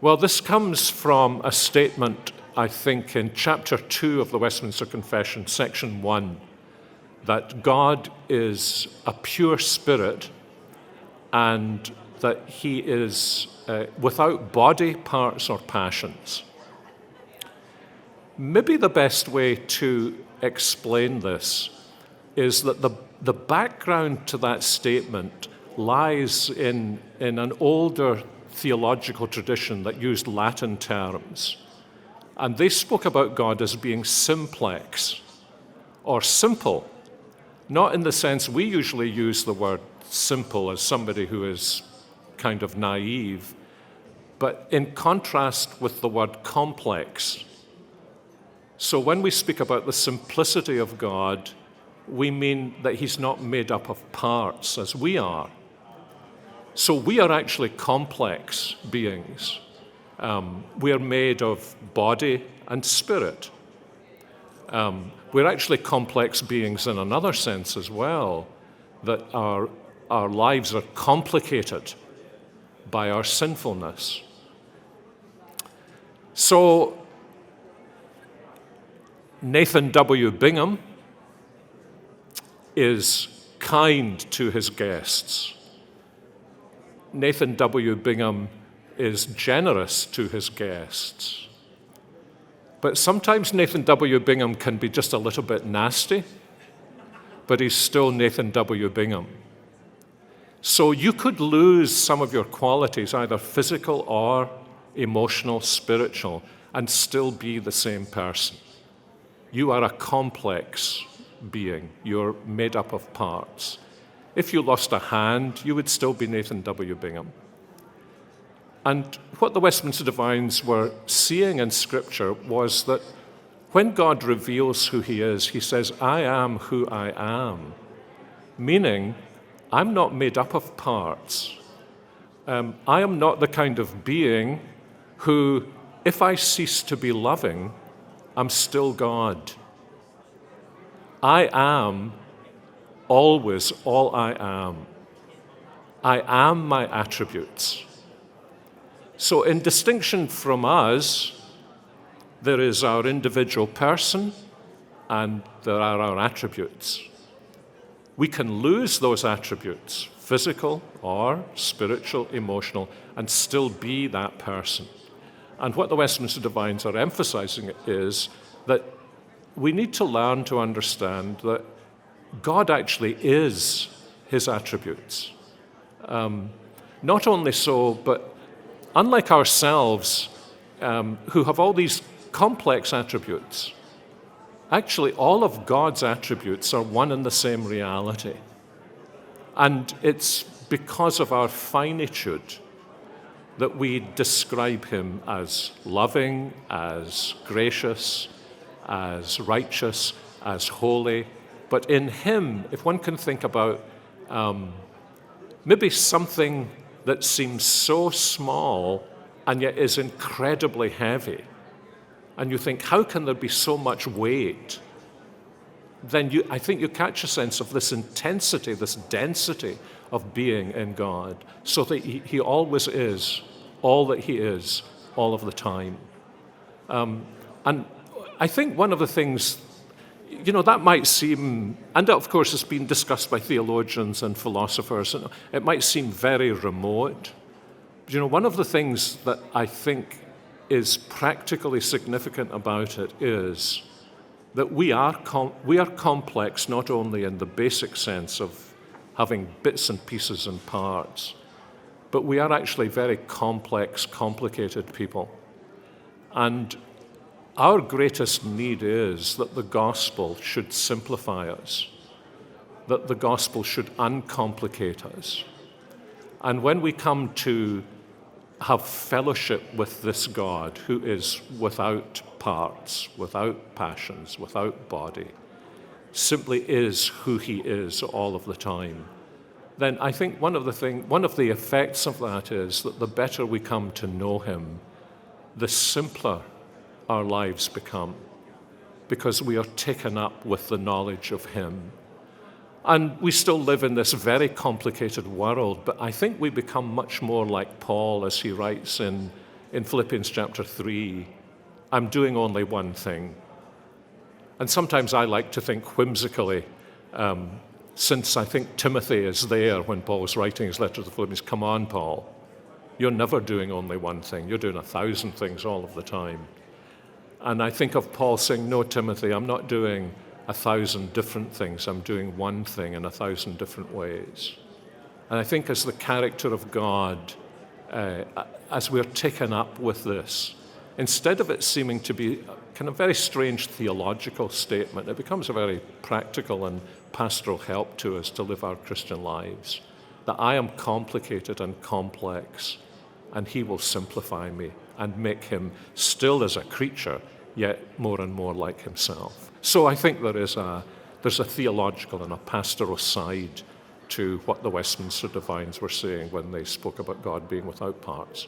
Well, this comes from a statement, I think, in chapter 2 of the Westminster Confession, section 1, that God is a pure spirit and that he is without body, parts, or passions. Maybe the best way to explain this is that the background to that statement lies in an older theological tradition that used Latin terms. And they spoke about God as being simplex or simple, not in the sense we usually use the word simple as somebody who is kind of naive, but in contrast with the word complex. So when we speak about the simplicity of God, we mean that he's not made up of parts as we are. So we are actually complex beings. We are made of body and spirit. We're actually complex beings in another sense as well, that our lives are complicated by our sinfulness. So Nathan W. Bingham is kind to his guests. Nathan W. Bingham is generous to his guests. But sometimes Nathan W. Bingham can be just a little bit nasty, but he's still Nathan W. Bingham. So you could lose some of your qualities, either physical or emotional, spiritual, and still be the same person. You are a complex being. You're made up of parts. If you lost a hand, you would still be Nathan W. Bingham. And what the Westminster Divines were seeing in Scripture was that when God reveals who he is, he says, I am who I am, meaning I'm not made up of parts. I am not the kind of being who, if I cease to be loving, I'm still God. I am always all I am. I am my attributes. So in distinction from us, there is our individual person and there are our attributes. We can lose those attributes, physical or spiritual, emotional, and still be that person. And what the Westminster Divines are emphasizing is that we need to learn to understand that God actually is his attributes. Not only so, but unlike ourselves, who have all these complex attributes, actually all of God's attributes are one and the same reality. And it's because of our finitude that we describe him as loving, as gracious, as righteous, as holy. But in him, if one can think about maybe something that seems so small and yet is incredibly heavy, and you think, how can there be so much weight? Then I think you catch a sense of this intensity, this density of being in God, so that he always is all that he is all of the time. And I think one of the things, that might seem, and of course it's been discussed by theologians and philosophers, and it might seem very remote. One of the things that I think is practically significant about it is that we are complex not only in the basic sense of having bits and pieces and parts, but we are actually very complex, complicated people. And our greatest need is that the gospel should simplify us, that the gospel should uncomplicate us. And when we come to have fellowship with this God who is without parts, without passions, without body, simply is who he is all of the time, then I think one of the effects of that is that the better we come to know him, the simpler our lives become, because we are taken up with the knowledge of him. And we still live in this very complicated world, but I think we become much more like Paul as he writes in in Philippians chapter 3, I'm doing only one thing. And sometimes I like to think whimsically, since I think Timothy is there when Paul's writing his letter to the Philippians, come on, Paul, you're never doing only one thing. You're doing 1,000 things all of the time. And I think of Paul saying, no, Timothy, I'm not doing 1,000 different things. I'm doing one thing in 1,000 different ways. And I think as the character of God, as we're taken up with this, instead of it seeming to be a kind of very strange theological statement, it becomes a very practical and pastoral help to us to live our Christian lives. That I am complicated and complex, and he will simplify me and make him still as a creature, yet more and more like himself. So I think there's a theological and a pastoral side to what the Westminster divines were saying when they spoke about God being without parts.